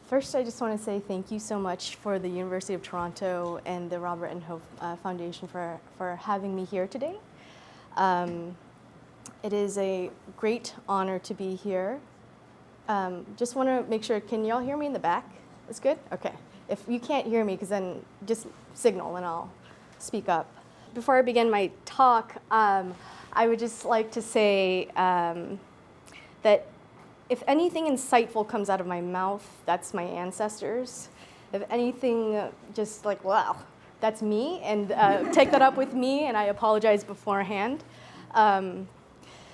First, I just want to say thank you so much for the University of Toronto and the Robert and Nho Foundation for having me here today. It is a great honor to be here. Just want to make sure, can y'all hear me in the back? That's good? Okay. If you can't hear me, because then just signal and I'll speak up. Before I begin my talk, I would just like to say that if anything insightful comes out of my mouth, that's my ancestors. If anything just like, wow, that's me, and take that up with me, and I apologize beforehand. I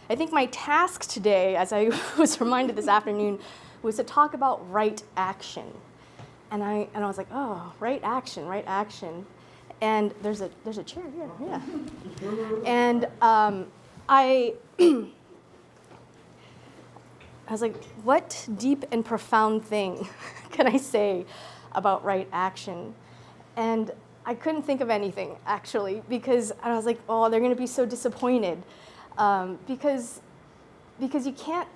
think my task today, as I was reminded this afternoon, was to talk about right action. And I was like, oh, right action. And there's a chair here, yeah. And I was like, what deep and profound thing can I say about right action? And I couldn't think of anything, actually, because I was like, oh, they're going to be so disappointed. Because you can't,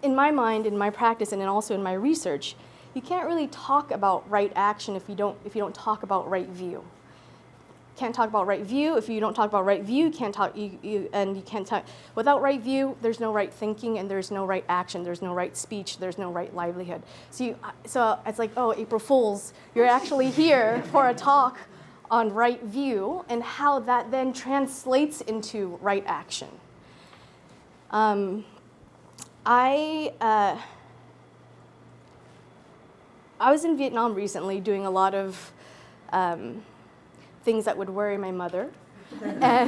in my mind, in my practice, and also in my research, you can't really talk about right action if you don't talk about right view. Can't talk about right view. If you don't talk about right view, you can't talk. You can't talk without right view. There's no right thinking, and there's no right action. There's no right speech. There's no right livelihood. So it's like, oh, April Fools, you're actually here for a talk on right view and how that then translates into right action. I was in Vietnam recently doing a lot of things that would worry my mother. But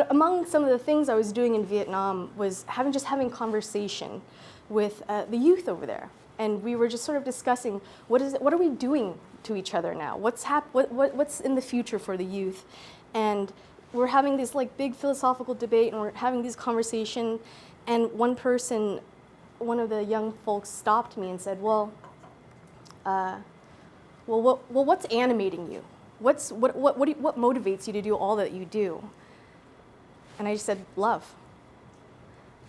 among some of the things I was doing in Vietnam was having conversation with the youth over there. And we were just sort of discussing, what are we doing to each other now? What's in the future for the youth? And we're having this like big philosophical debate, and we're having this conversation, and one of the young folks stopped me and said, well, what's animating you? What motivates you to do all that you do? And I just said, love.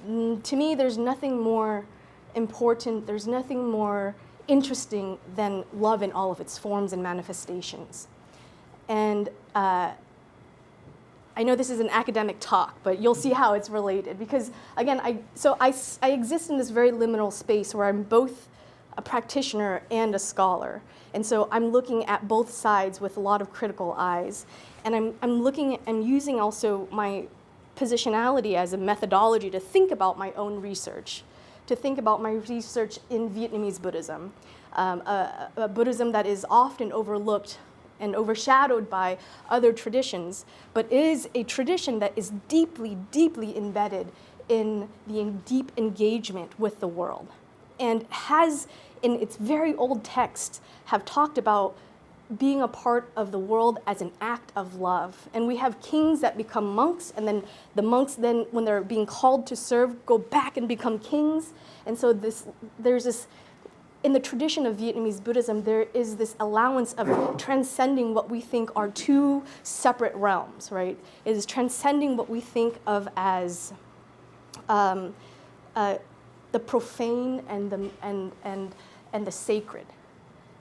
To me, there's nothing more important, there's nothing more interesting than love in all of its forms and manifestations. And I know this is an academic talk, but you'll see how it's related. Because again, I exist in this very liminal space where I'm both a practitioner and a scholar. And so I'm looking at both sides with a lot of critical eyes. And I'm using also my positionality as a methodology to think about my own research, to think about my research in Vietnamese Buddhism, a Buddhism that is often overlooked and overshadowed by other traditions, but is a tradition that is deeply, deeply embedded in the deep engagement with the world, and has, in its very old texts, have talked about being a part of the world as an act of love. And we have kings that become monks, and then the monks then, when they're being called to serve, go back and become kings. And so there's this, in the tradition of Vietnamese Buddhism, there is this allowance of transcending what we think are two separate realms, right? It is transcending what we think of as the profane and the sacred.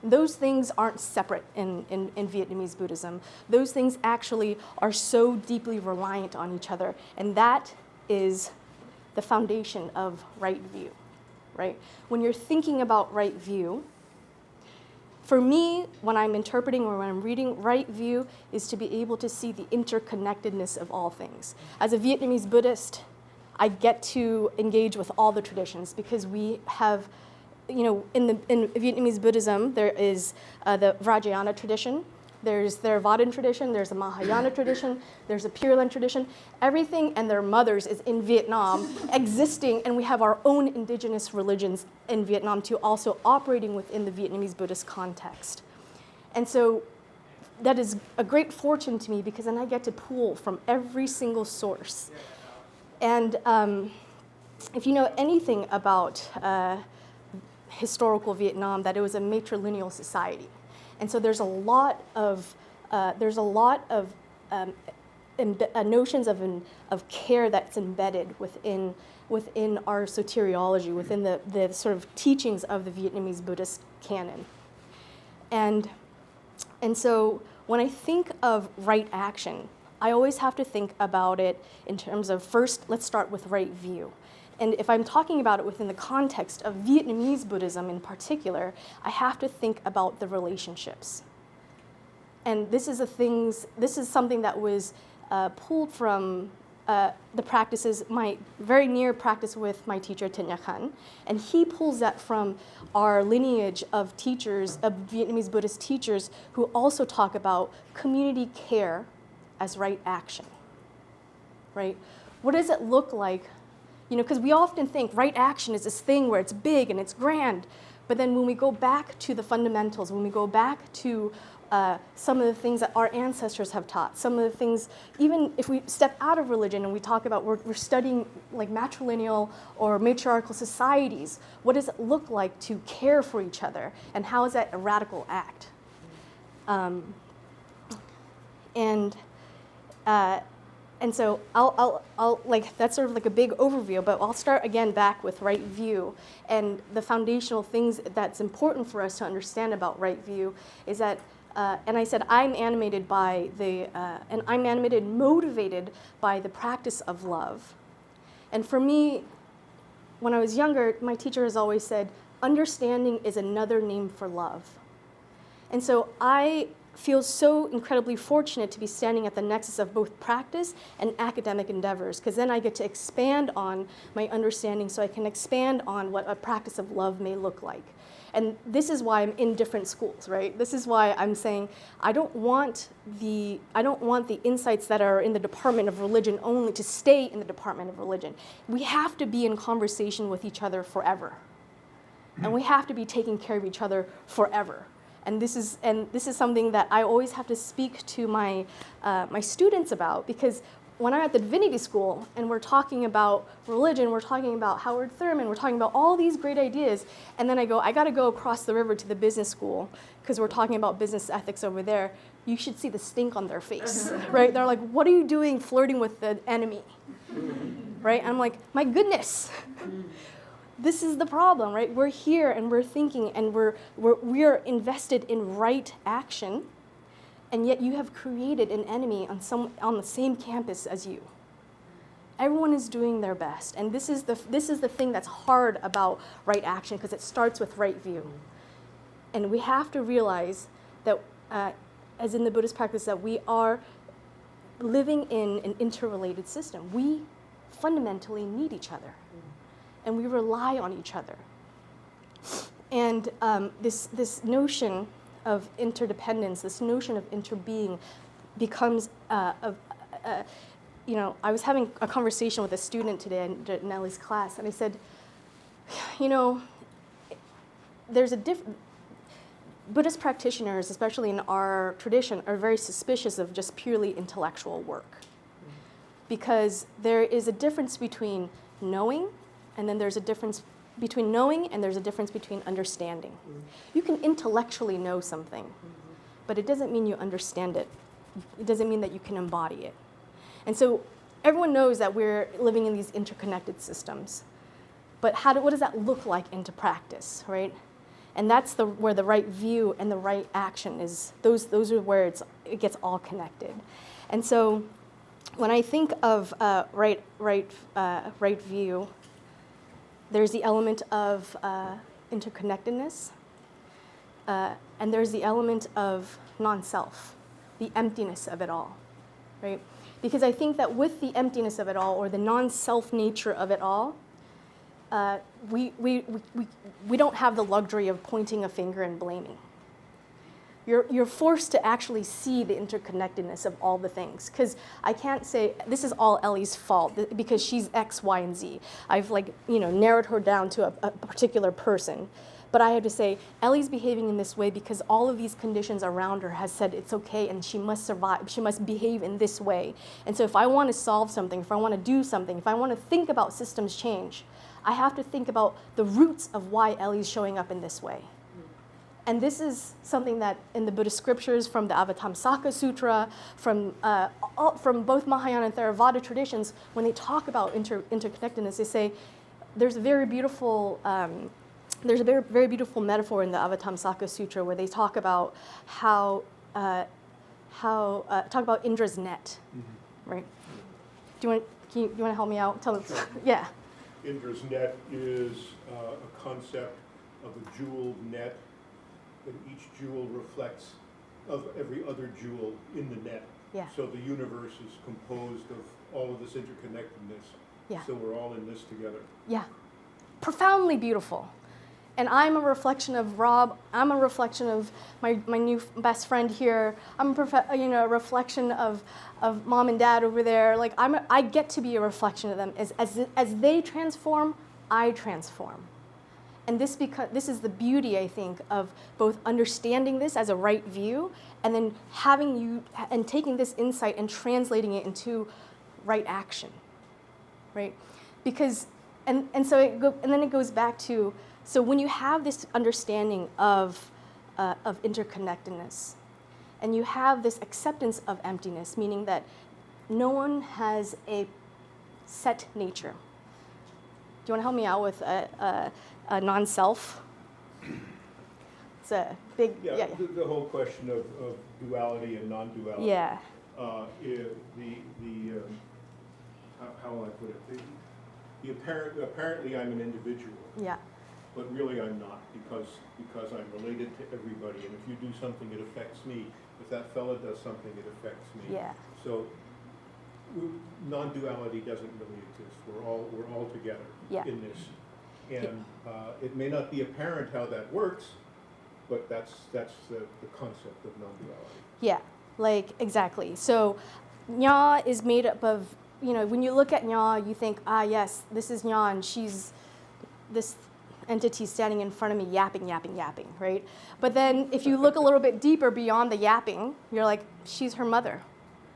Those things aren't separate in Vietnamese Buddhism. Those things actually are so deeply reliant on each other, and that is the foundation of right view. Right? When you're thinking about right view, for me, when I'm interpreting or when I'm reading, right view is to be able to see the interconnectedness of all things. As a Vietnamese Buddhist, I get to engage with all the traditions because we have, in Vietnamese Buddhism, there is the Vajrayana tradition, there's the Theravada tradition, there's a Mahayana tradition, there's a Pure Land tradition. Everything and their mothers is in Vietnam existing, and we have our own indigenous religions in Vietnam too, also operating within the Vietnamese Buddhist context. And so that is a great fortune to me because then I get to pull from every single source. And if you know anything about historical Vietnam, that it was a matrilineal society. And so there's a lot of notions of care that's embedded within within our soteriology, within the sort of teachings of the Vietnamese Buddhist canon. And so when I think of right action, I always have to think about it in terms of, first, let's start with right view. And if I'm talking about it within the context of Vietnamese Buddhism in particular, I have to think about the relationships. And this is something that was pulled from the practices, my very near practice with my teacher, Nho Anh, and he pulls that from our lineage of teachers, of Vietnamese Buddhist teachers, who also talk about community care as right action, right? What does it look like? You know, because we often think right action is this thing where it's big and it's grand, but then when we go back to the fundamentals, when we go back to some of the things that our ancestors have taught, some of the things, even if we step out of religion and we talk about, we're studying like matrilineal or matriarchal societies, what does it look like to care for each other, and how is that a radical act? And so I'll like, that's sort of like a big overview, but I'll start again back with right view. And the foundational things that's important for us to understand about right view is that, and I said I'm animated by and I'm animated and motivated by the practice of love. And for me, when I was younger, my teacher has always said, understanding is another name for love. And so I feel so incredibly fortunate to be standing at the nexus of both practice and academic endeavors, because then I get to expand on my understanding, so I can expand on what a practice of love may look like. And this is why I'm in different schools, right? This is why I'm saying I don't want the insights that are in the Department of Religion only to stay in the Department of Religion. We have to be in conversation with each other forever. And we have to be taking care of each other forever. And this is something that I always have to speak to my students about, because when I'm at the divinity school and we're talking about religion, we're talking about Howard Thurman, we're talking about all these great ideas, and then I got to go across the river to the business school because we're talking about business ethics over there. You should see the stink on their face, right? They're like, "What are you doing flirting with the enemy?" Right? I'm like, "My goodness." This is the problem, right? We're here and we're thinking and we're invested in right action, and yet you have created an enemy on the same campus as you. Everyone is doing their best, and this is the thing that's hard about right action, because it starts with right view. And we have to realize that, as in the Buddhist practice, that we are living in an interrelated system. We fundamentally need each other. And we rely on each other. And this notion of interdependence, this notion of interbeing, becomes you know, I was having a conversation with a student today in Ellie's class, and I said, you know, there's a Buddhist practitioners, especially in our tradition, are very suspicious of just purely intellectual work, because there is a difference between knowing, and then there's a difference between knowing, and there's a difference between understanding. You can intellectually know something, but it doesn't mean you understand it. It doesn't mean that you can embody it. And so everyone knows that we're living in these interconnected systems, but what does that look like into practice, right? And that's where the right view and the right action is. Those are where it gets all connected. And so when I think of right view, there's the element of interconnectedness, and there's the element of non-self, the emptiness of it all, right? Because I think that with the emptiness of it all, or the non-self nature of it all, we don't have the luxury of pointing a finger and blaming. You're forced to actually see the interconnectedness of all the things, because I can't say this is all Ellie's fault because she's X, Y, and Z. I've narrowed her down to a particular person, but I have to say Ellie's behaving in this way because all of these conditions around her has said it's okay and she must survive. She must behave in this way. And so if I want to solve something, if I want to do something, if I want to think about systems change, I have to think about the roots of why Ellie's showing up in this way. And this is something that in the Buddhist scriptures, from the Avatamsaka Sutra, from both Mahayana and Theravada traditions, when they talk about interconnectedness, they say there's a very beautiful very beautiful metaphor in the Avatamsaka Sutra where they talk about how talk about Indra's net, right? Do you want to help me out? Tell us. Yeah. Indra's net is a concept of a jeweled net, and each jewel reflects of every other jewel in the net. Yeah. So the universe is composed of all of this interconnectedness. Yeah. So we're all in this together. Yeah. Profoundly beautiful. And I'm a reflection of Rob. I'm a reflection of my new best friend here. I'm a reflection of mom and dad over there. Like I get to be a reflection of them. As they transform, I transform. And this is the beauty, I think, of both understanding this as a right view and then taking this insight and translating it into right action, right? Because and then it goes back to, so when you have this understanding of interconnectedness, and you have this acceptance of emptiness, meaning that no one has a set nature. Do you want to help me out with a non-self? It's a big... Yeah. The whole question of duality and non-duality. Yeah. How will I put it? Apparently I'm an individual. Yeah. But really I'm not, because I'm related to everybody, and if you do something, it affects me. If that fella does something, it affects me. Yeah. So non-duality doesn't really exist. We're all together in this, and it may not be apparent how that works, but that's the concept of non-duality. Yeah, like exactly. So Nho is made up of, when you look at Nho, you think, yes, this is Nho, and she's this entity standing in front of me yapping, right? But then if you look a little bit deeper beyond the yapping, you're like, she's her mother,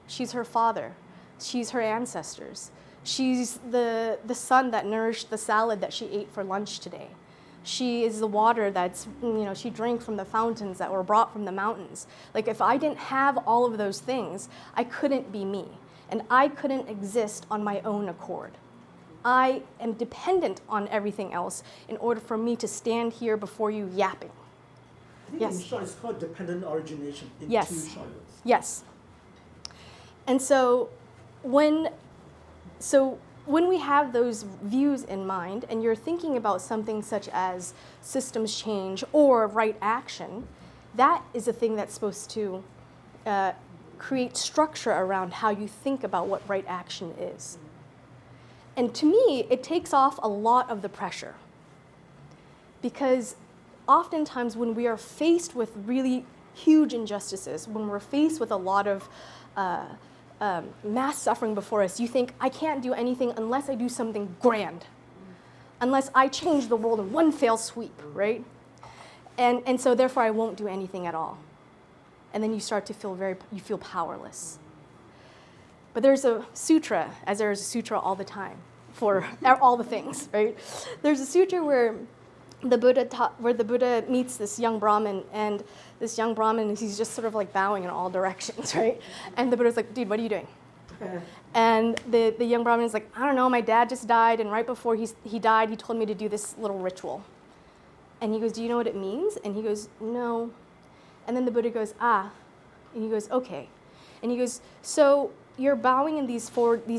she's her father, she's her ancestors, she's the sun that nourished the salad that she ate for lunch today. She is the water that's, she drank from the fountains that were brought from the mountains. Like if I didn't have all of those things, I couldn't be me, and I couldn't exist on my own accord. I am dependent on everything else in order for me to stand here before you yapping. I think in short, it's called dependent origination in two childhoods. Yes. And so when we have those views in mind, and you're thinking about something such as systems change or right action, that is a thing that's supposed to create structure around how you think about what right action is. And to me, it takes off a lot of the pressure, because oftentimes when we are faced with really huge injustices, when we're faced with a lot of mass suffering before us, you think, I can't do anything unless I do something grand, unless I change the world in one fell sweep, right? And so therefore I won't do anything at all. And then you start to feel powerless. But there's a sutra, as there is a sutra all the time, for all the things, right? There's a sutra where the Buddha meets this young Brahmin, and this young Brahmin, he's just sort of like bowing in all directions, right? And the Buddha's like, dude, what are you doing? And the young Brahmin is like, I don't know, my dad just died, and right before he died, he told me to do this little ritual. And he goes, do you know what it means? And he goes, no. And then the Buddha goes, and he goes, okay. And he goes, so you're bowing in these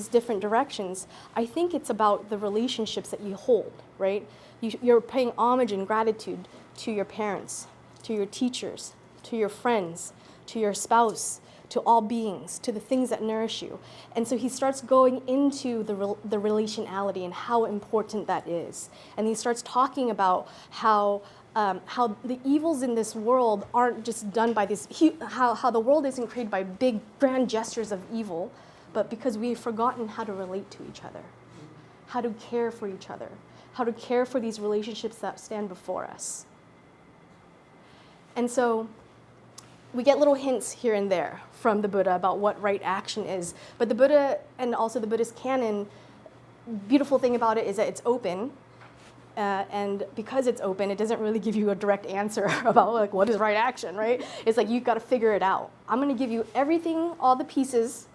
different directions. I think it's about the relationships that you hold, right? You're paying homage and gratitude to your parents, to your teachers, to your friends, to your spouse, to all beings, to the things that nourish you. And so he starts going into the relationality and how important that is. And he starts talking about how the evils in this world aren't just done by this, how the world isn't created by big, grand gestures of evil, but because we've forgotten how to relate to each other, how to care for each other, how to care for these relationships that stand before us. And so we get little hints here and there from the Buddha about what right action is. But the Buddha and also the Buddhist canon, beautiful thing about it is that it's open. And because it's open, it doesn't really give you a direct answer about like what is right action, right? It's like you've got to figure it out. I'm going to give you everything, all the pieces,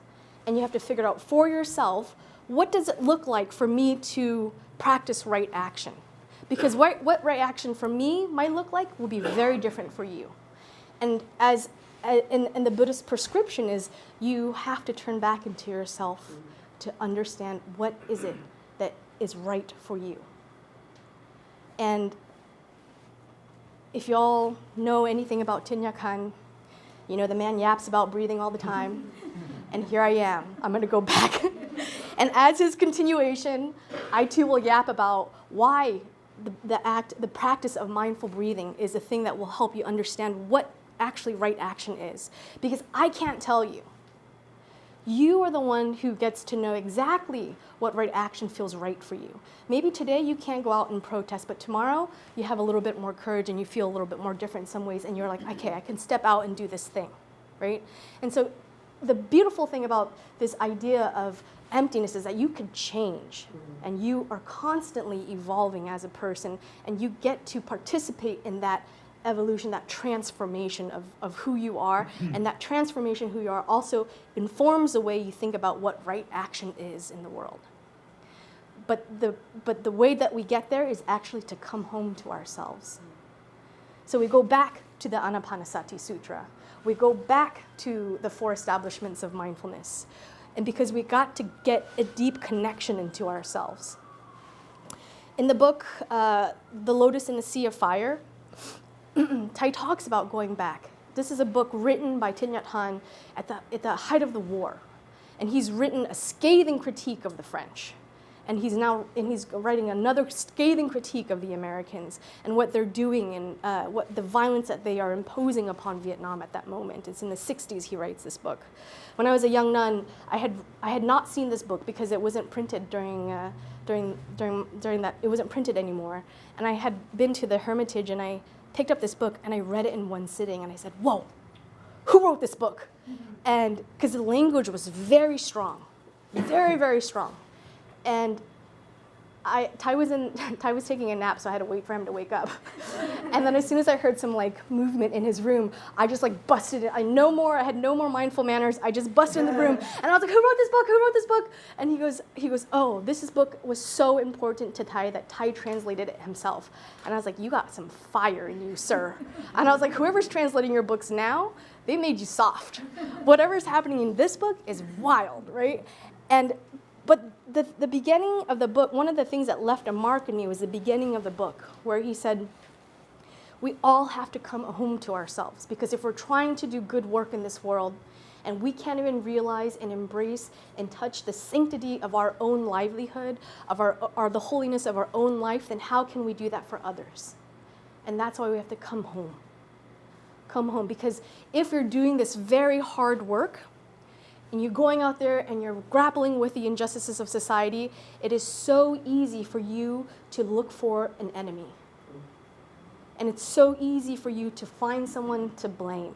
and you have to figure it out for yourself. What does it look like for me to practice right action? Because what right action for me might look like will be very different for you. And and the Buddhist prescription is you have to turn back into yourself to understand what is it that is right for you. And if y'all know anything about Tinyakan, you know the man yaps about breathing all the time. And here I am. I'm going to go back. And as his continuation, I too will yap about why the practice of mindful breathing is a thing that will help you understand what actually right action is. Because I can't tell you. You are the one who gets to know exactly what right action feels right for you. Maybe today you can't go out and protest, but tomorrow you have a little bit more courage and you feel a little bit more different in some ways, and you're like, okay, I can step out and do this thing, right? And so the beautiful thing about this idea of emptiness is that you could change, and you are constantly evolving as a person, and you get to participate in that evolution, that transformation of who you are, and that transformation who you are also informs the way you think about what right action is in the world. But the way that we get there is actually to come home to ourselves. So we go back to the Anapanasati Sutra. We go back to the 4 establishments of mindfulness. And because we got to get a deep connection into ourselves. In the book, The Lotus in the Sea of Fire, Tai talks about going back. This is a book written by Thich Nhat Hanh at the height of the war. And he's written a scathing critique of the French. And he's writing another scathing critique of the Americans and what they're doing and what the violence that they are imposing upon Vietnam at that moment. It's in the 60s he writes this book. When I was a young nun, I had not seen this book because it wasn't printed during that. It wasn't printed anymore. And I had been to the Hermitage and I picked up this book and I read it in one sitting and I said, whoa, who wrote this book? And because the language was very strong, very, very strong. And Tai was taking a nap, so I had to wait for him to wake up. And then as soon as I heard some like movement in his room, I just like busted it. I had no more mindful manners. I just busted in the room, and I was like, "Who wrote this book? Who wrote this book?" And he goes, "Oh, this book was so important to Tai that Tai translated it himself." And I was like, "You got some fire in you, sir." And I was like, "Whoever's translating your books now, they made you soft. Whatever's happening in this book is wild, right?" But the beginning of the book, one of the things that left a mark in me was the beginning of the book, where he said, we all have to come home to ourselves, because if we're trying to do good work in this world, and we can't even realize and embrace and touch the sanctity of our own livelihood, of the holiness of our own life, then how can we do that for others? And that's why we have to come home. Come home, because if you're doing this very hard work, and you're going out there and you're grappling with the injustices of society, it is so easy for you to look for an enemy. And it's so easy for you to find someone to blame.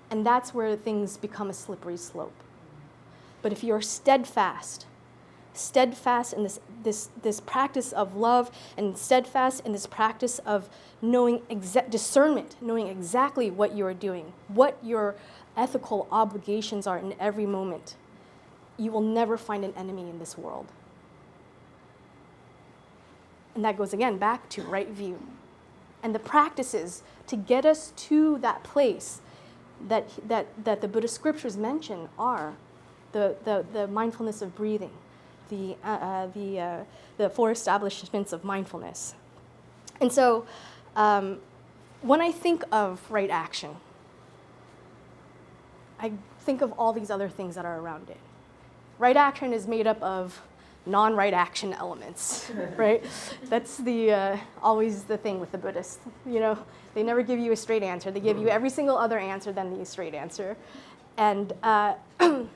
And that's where things become a slippery slope. But if you're steadfast in this practice of love, and steadfast in this practice of knowing discernment, knowing exactly what you are doing, what your ethical obligations are in every moment, you will never find an enemy in this world. And that goes again back to right view. And the practices to get us to that place that the Buddhist scriptures mention are the mindfulness of breathing, the 4 establishments of mindfulness. And so when I think of right action, I think of all these other things that are around it. Right action is made up of non-right action elements, right? That's always the thing with the Buddhists. You know, they never give you a straight answer. They give you every single other answer than the straight answer. And and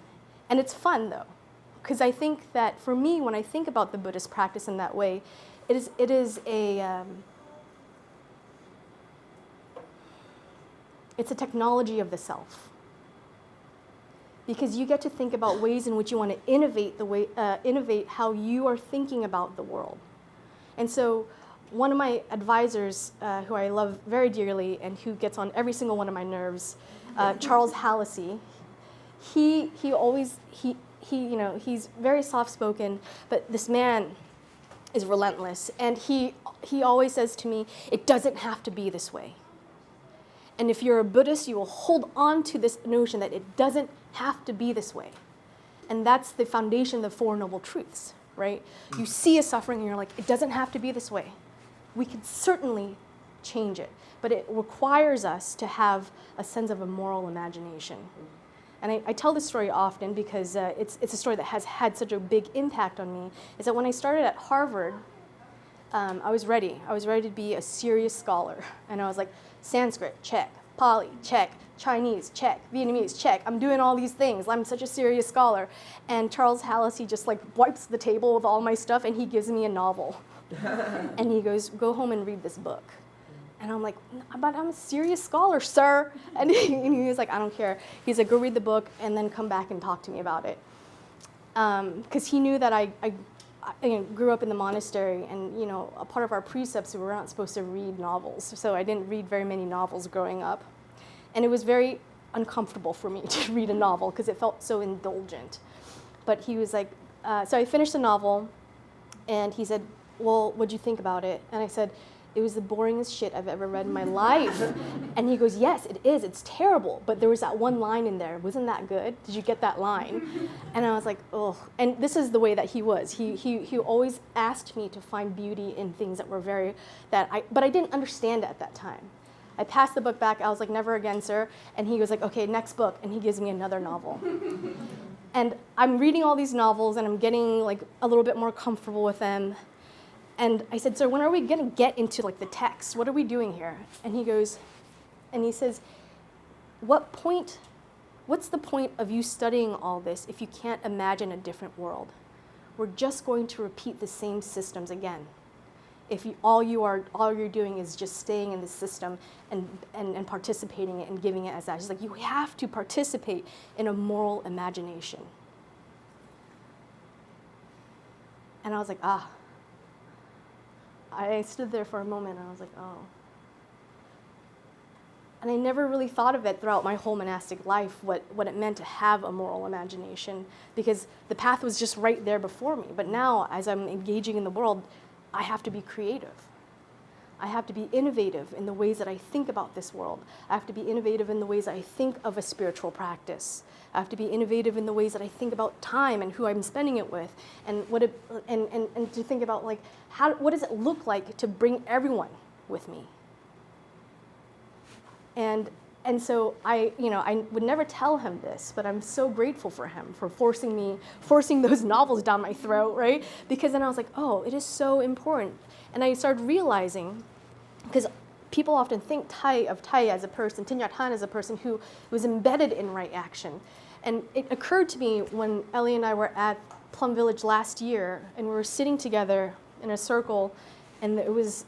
it's fun, though, because I think that for me, when I think about the Buddhist practice in that way, it's a technology of the self. Because you get to think about ways in which you want to innovate how you are thinking about the world. And so one of my advisors, who I love very dearly and who gets on every single one of my nerves, Charles Hallisey, he's very soft-spoken, but this man is relentless. And he always says to me, it doesn't have to be this way. And if you're a Buddhist, you will hold on to this notion that it doesn't have to be this way. And that's the foundation of the Four Noble Truths, right? You see a suffering and you're like, it doesn't have to be this way. We can certainly change it, but it requires us to have a sense of a moral imagination. And I tell this story often because it's a story that has had such a big impact on me, is that when I started at Harvard, I was ready. I was ready to be a serious scholar. And I was like, Sanskrit, check. Pali, check. Chinese, check. Vietnamese, check. I'm doing all these things. I'm such a serious scholar. And Charles Hallisey just like wipes the table with all my stuff and he gives me a novel. And he goes, go home and read this book. And I'm like, but I'm a serious scholar, sir. And he was like, I don't care. He's like, go read the book and then come back and talk to me about it. Because he knew that I grew up in the monastery, and a part of our precepts, we were not supposed to read novels. So I didn't read very many novels growing up. And it was very uncomfortable for me to read a novel because it felt so indulgent. But he was like, so I finished the novel, and he said, well, what'd you think about it? And I said, it was the boringest shit I've ever read in my life. And he goes, yes, it is. It's terrible. But there was that one line in there. Wasn't that good? Did you get that line? And I was like, oh. And this is the way that he was. He always asked me to find beauty in things that were but I didn't understand it at that time. I passed the book back. I was like, never again, sir. And he was like, okay, next book. And he gives me another novel. And I'm reading all these novels, and I'm getting like a little bit more comfortable with them. And I said, sir, when are we going to get into like the text? What are we doing here? And he says, what's the point of you studying all this if you can't imagine a different world? We're just going to repeat the same systems again. If all you're doing is just staying in the system and participating in it and giving it as that. It's like, you have to participate in a moral imagination. And I was like, I stood there for a moment and I was like, oh. And I never really thought of it throughout my whole monastic life, what it meant to have a moral imagination, because the path was just right there before me. But now, as I'm engaging in the world, I have to be creative. I have to be innovative in the ways that I think about this world. I have to be innovative in the ways I think of a spiritual practice. I have to be innovative in the ways that I think about time and who I'm spending it with, and and to think about like what does it look like to bring everyone with me. And so I would never tell him this, but I'm so grateful for him for forcing those novels down my throat, right? Because then I was like, oh, it is so important. And I started realizing, because people often think of Thai as a person, Thich Nhat Hanh as a person who was embedded in right action. And it occurred to me when Ellie and I were at Plum Village last year, and we were sitting together in a circle, and it was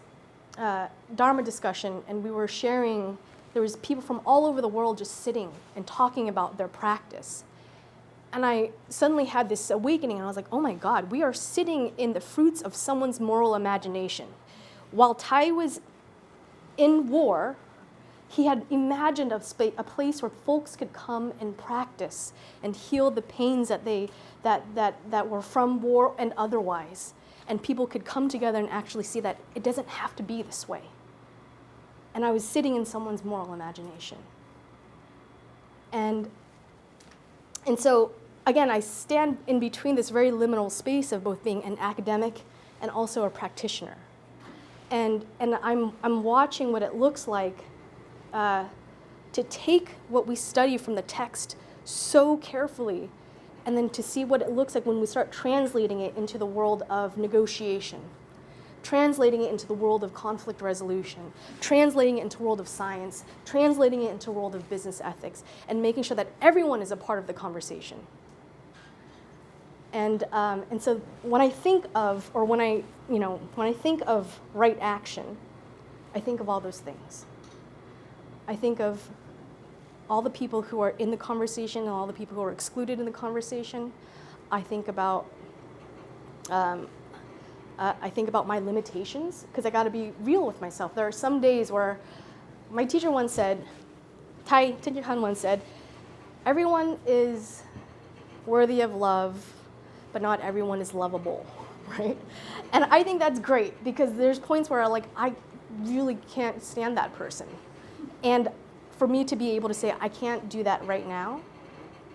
Dharma discussion, and we were sharing. There was people from all over the world just sitting and talking about their practice. And I suddenly had this awakening, and I was like, oh my God, we are sitting in the fruits of someone's moral imagination. While Thai was in war, he had imagined a place where folks could come and practice and heal the pains that were from war and otherwise. And people could come together and actually see that it doesn't have to be this way. And I was sitting in someone's moral imagination. And so, again, I stand in between this very liminal space of both being an academic and also a practitioner. And I'm watching what it looks like to take what we study from the text so carefully, and then to see what it looks like when we start translating it into the world of negotiation, translating it into the world of conflict resolution, translating it into the world of science, translating it into the world of business ethics, and making sure that everyone is a part of the conversation. And so when I think of, or when I think of right action, I think of all those things. I think of all the people who are in the conversation and all the people who are excluded in the conversation. I think about I think about my limitations, because I got to be real with myself. There are some days where my teacher once said, Tai Tinyakan once said, everyone is worthy of love, but not everyone is lovable, right? And I think that's great, because there's points where I really can't stand that person. And for me to be able to say, I can't do that right now,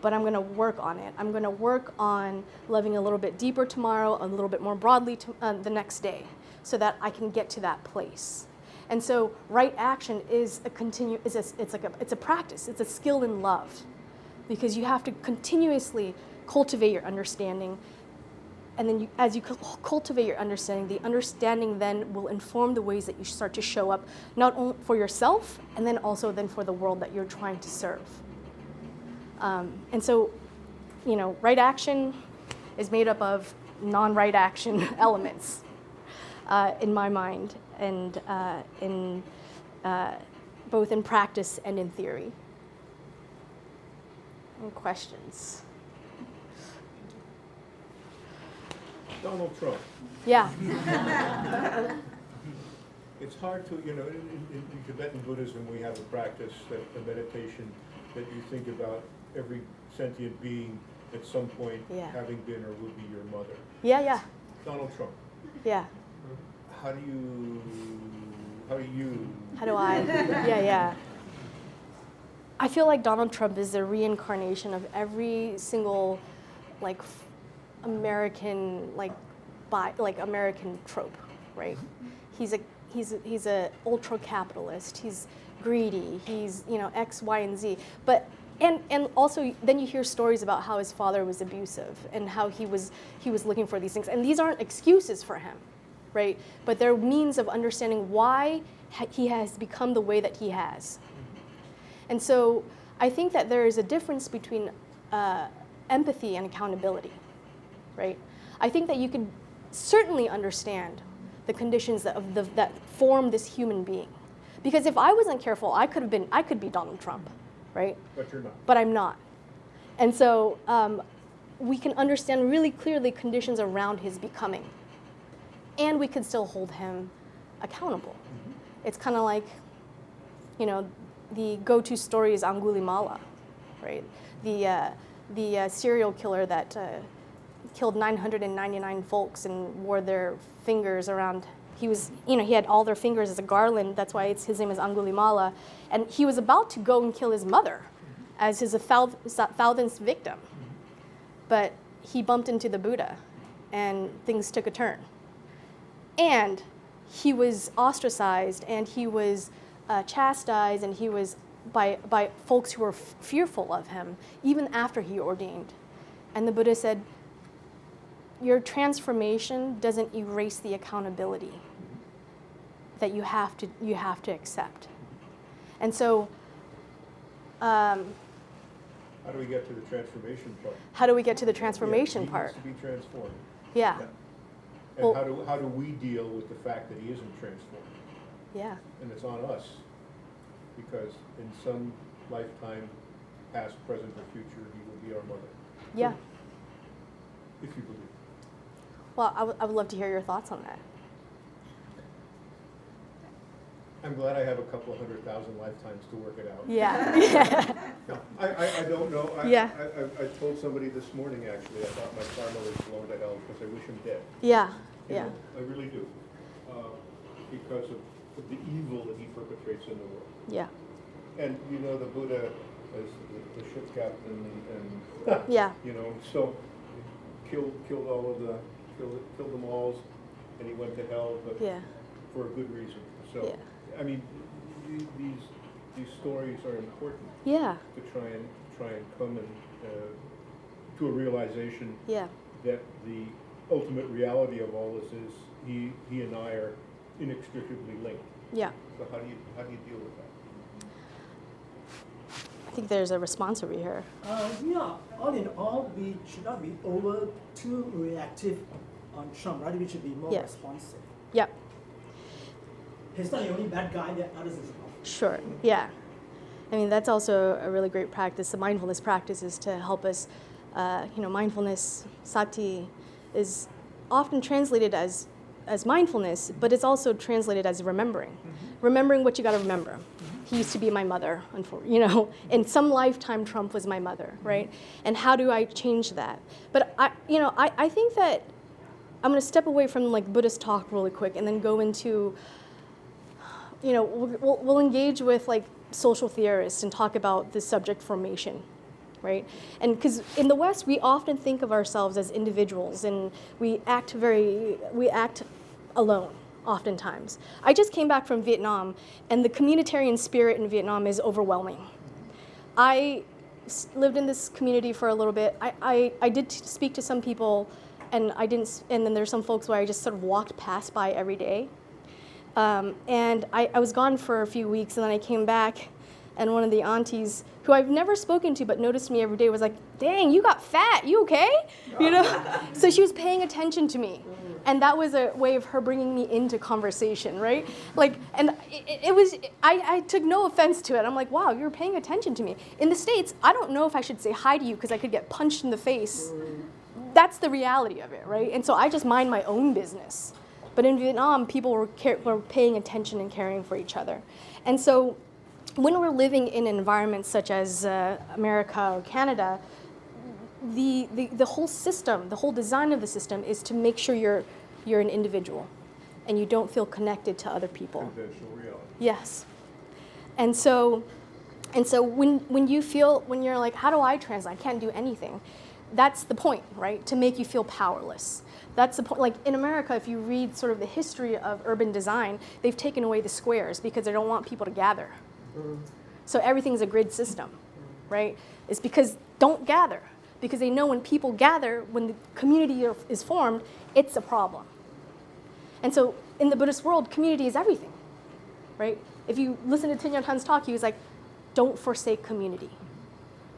but I'm going to work on it. I'm going to work on loving a little bit deeper tomorrow, a little bit more broadly the next day, so that I can get to that place. And so right action is it's a practice. It's a skill in love, because you have to continuously cultivate your understanding. And then as you cultivate your understanding, the understanding then will inform the ways that you start to show up, not only for yourself, and then also then for the world that you're trying to serve. And so, right action is made up of non-right action elements in my mind, and both in practice and in theory. Any questions? Donald Trump. Yeah. It's hard to, in Tibetan Buddhism, we have a practice, a meditation, that you think about every sentient being at some point having been or would be your mother. Yeah. Donald Trump. Yeah. How do I? Yeah. I feel like Donald Trump is the reincarnation of every single, American, American trope, right? He's a ultra capitalist. He's greedy. He's X, Y, and Z. But and also then you hear stories about how his father was abusive and how he was looking for these things. And these aren't excuses for him, right? But they're means of understanding why he has become the way that he has. And so I think that there is a difference between empathy and accountability, right? I think that you can certainly understand the conditions that form this human being. Because if I wasn't careful, I could be Donald Trump, right? But you're not. But I'm not. And so we can understand really clearly conditions around his becoming. And we can still hold him accountable. Mm-hmm. It's kind of like, the go-to story is Angulimala, right? The serial killer that killed 999 folks and wore their fingers around. He had all their fingers as a garland. That's why his name is Angulimala. And he was about to go and kill his mother as his 1,000th victim. But he bumped into the Buddha and things took a turn. And he was ostracized and he was chastised, and he was by folks who were fearful of him, even after he ordained. And the Buddha said, your transformation doesn't erase the accountability that you have to accept. And so, how do we get to the transformation part? How do we get to the transformation part? He needs to be transformed. Yeah. And well, how do we deal with the fact that he isn't transformed? Yeah. And it's on us, because in some lifetime, past, present, or future, he will be our mother. Yeah. So, if you believe. Well, I would love to hear your thoughts on that. I'm glad I have a couple of 100,000 lifetimes to work it out. Yeah. No, I don't know. I told somebody this morning, actually, I thought my grandmother's blown to hell because I wish him dead. Yeah. You know, I really do. Because of the evil that he perpetrates in the world. Yeah. And the Buddha as the ship captain and yeah. So killed all of killed them all, and he went to hell, but for a good reason. So I mean, these stories are important. Yeah. To try and come to a realization. Yeah. That the ultimate reality of all this is he and I are inextricably linked. Yeah. So how do you deal with that? I think there's a response over here. All in all, we should not be over too reactive on Trump, right? We should be more responsive. Yep. He's not the only bad guy, that others as well. Sure, yeah. I mean, that's also a really great practice. The mindfulness practice is to help us, mindfulness, sati, is often translated as as mindfulness, but it's also translated as remembering. Remembering what you got to remember. He used to be my mother, in some lifetime Trump was my mother, right? And how do I change that? But I think that I'm going to step away from like Buddhist talk really quick and then go into, we'll engage with like social theorists and talk about the subject formation, right? And because in the West, we often think of ourselves as individuals and we act alone oftentimes. I just came back from Vietnam and the communitarian spirit in Vietnam is overwhelming. I lived in this community for a little bit. I did speak to some people and then there's some folks where I just sort of walked past by every day. And I was gone for a few weeks and then I came back and one of the aunties who I've never spoken to but noticed me every day was like, dang, you got fat, you okay? So she was paying attention to me. And that was a way of her bringing me into conversation, right? Like, and I took no offense to it. I'm like, wow, you're paying attention to me. In the States, I don't know if I should say hi to you because I could get punched in the face. That's the reality of it, right? And so I just mind my own business. But in Vietnam, people were paying attention and caring for each other. And so when we're living in environments such as America or Canada, the whole system, the whole design of the system is to make sure you're an individual and you don't feel connected to other people. Conventional reality. Yes. And so when you're like, how do I translate? I can't do anything. That's the point, right? To make you feel powerless. That's the point. Like in America, if you read sort of the history of urban design, they've taken away the squares because they don't want people to gather. So everything's a grid system, right? It's because don't gather. Because they know when people gather, when the community is formed, it's a problem. And so in the Buddhist world, community is everything, right? If you listen to Thich Nhat Hanh's talk, he was like, don't forsake community.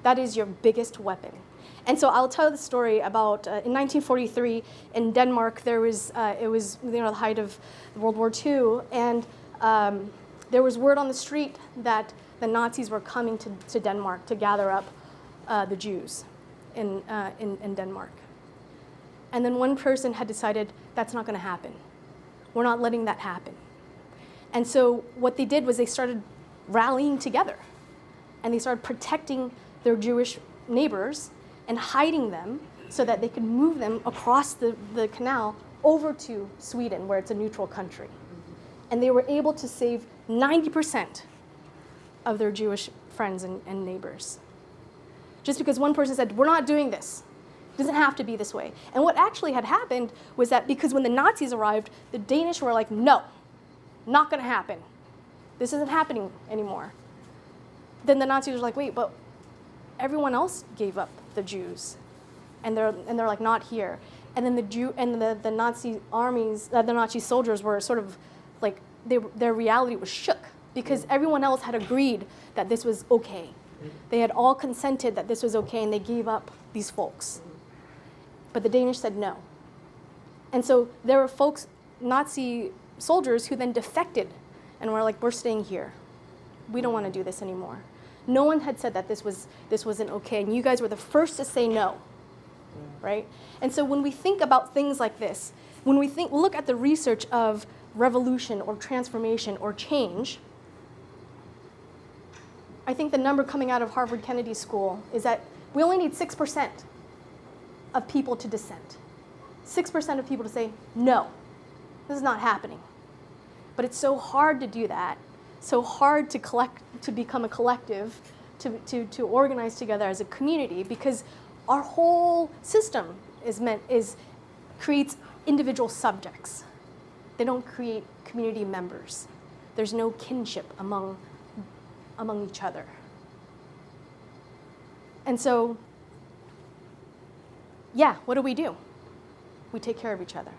That is your biggest weapon. And so I'll tell the story about in 1943 in Denmark, it was the height of World War II, and there was word on the street that the Nazis were coming to Denmark to gather up the Jews in Denmark. And then one person had decided that's not going to happen. We're not letting that happen. And so what they did was they started rallying together, and they started protecting their Jewish neighbors and hiding them so that they could move them across the canal over to Sweden, where it's a neutral country. And they were able to save 90% of their Jewish friends and neighbors. Just because one person said, we're not doing this. It doesn't have to be this way. And what actually had happened was that because when the Nazis arrived, the Danish were like, no, not going to happen. This isn't happening anymore. Then the Nazis were like, wait, but everyone else gave up the Jews. And they're like, not here. And then the Nazi armies, the Nazi soldiers were sort of like, their reality was shook because everyone else had agreed that this was okay. They had all consented that this was okay, and they gave up these folks. But the Danish said no. And so there were folks, Nazi soldiers, who then defected and were like, we're staying here. We don't want to do this anymore. No one had said that this wasn't okay, and you guys were the first to say no, right? And so when we think about things like this, when we look at the research of revolution or transformation or change, I think the number coming out of Harvard Kennedy School is that we only need 6% of people to dissent. 6% of people to say, no, this is not happening. But it's so hard to do that, so hard to become a collective, to organize together as a community, because our whole system creates individual subjects. They don't create community members. There's no kinship among each other. And so, yeah, what do? We take care of each other.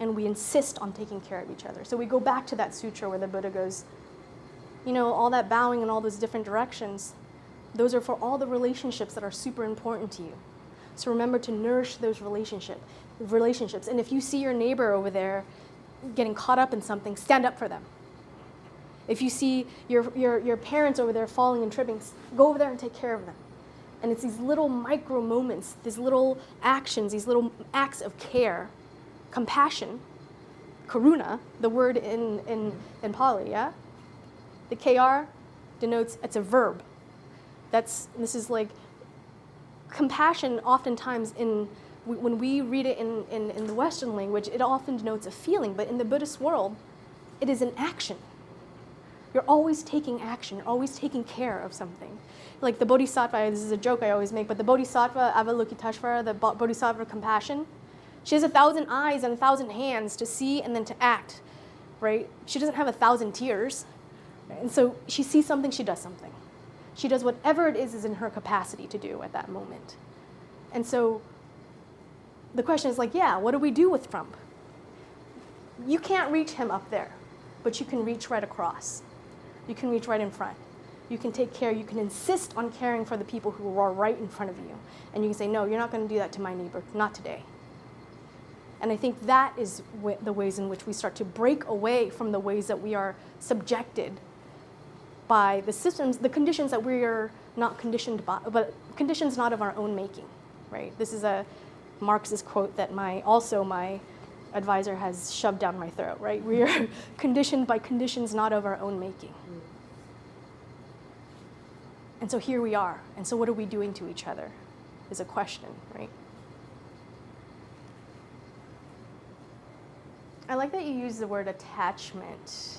And we insist on taking care of each other. So we go back to that sutra where the Buddha goes, all that bowing in all those different directions, those are for all the relationships that are super important to you. So remember to nourish those relationships. And if you see your neighbor over there getting caught up in something, stand up for them. If you see your parents over there falling and tripping, go over there and take care of them. And it's these little micro moments, these little actions, these little acts of care, compassion, karuna, the word in Pali, yeah? The KR denotes, it's a verb. This is like, compassion oftentimes when we read it in the Western language, it often denotes a feeling, but in the Buddhist world, it is an action. You're always taking action, you're always taking care of something. Like the Bodhisattva, this is a joke I always make, but the Bodhisattva Avalokiteshvara, the Bodhisattva of compassion, she has 1,000 eyes and 1,000 hands to see and then to act, right? She doesn't have 1,000 tears. Right? And so she sees something, she does something. She does whatever it is in her capacity to do at that moment. And so the question is like, yeah, what do we do with Trump? You can't reach him up there, but you can reach right across. You can reach right in front. You can take care, you can insist on caring for the people who are right in front of you. And you can say, no, you're not going to do that to my neighbor, not today. And I think that is the ways in which we start to break away from the ways that we are subjected by the systems, the conditions that we are not conditioned by, but conditions not of our own making, right? This is a Marxist quote that my advisor has shoved down my throat, right? We are conditioned by conditions not of our own making. And so here we are. And so what are we doing to each other is a question, right? I like that you use the word attachment.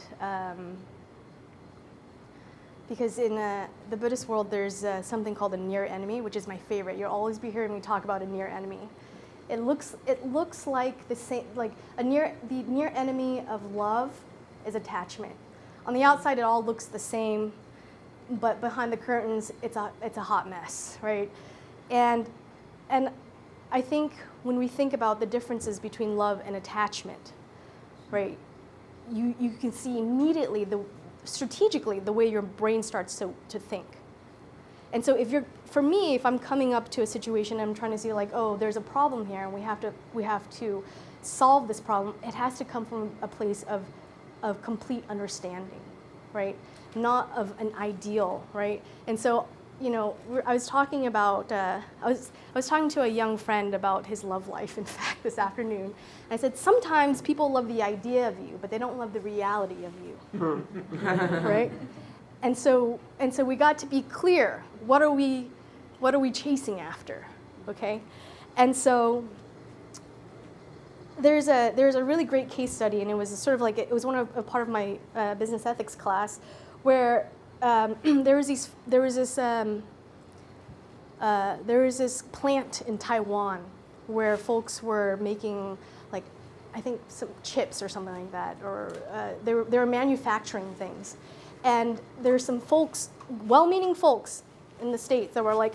Because in the Buddhist world, there's something called a near enemy, which is my favorite. You'll always be hearing me talk about a near enemy. It looks like the same, like the near enemy of love is attachment. On the outside, it all looks the same, but behind the curtains, it's a hot mess, right? And I think when we think about the differences between love and attachment, right, you can see immediately strategically the way your brain starts to think. And so for me, if I'm coming up to a situation and I'm trying to see like, oh, there's a problem here and we have to solve this problem, it has to come from a place of complete understanding, right? Not of an ideal, right? And so, I was talking about, I was talking to a young friend about his love life, in fact, this afternoon. And I said, sometimes people love the idea of you, but they don't love the reality of you, right? And so we got to be clear. What are we chasing after, okay? And so there's a really great case study, and it was sort of like it was a part of my business ethics class, where there was this plant in Taiwan where folks were making, like, I think some chips or something like that, or they were manufacturing things. And there's some folks, well-meaning folks in the States that were like,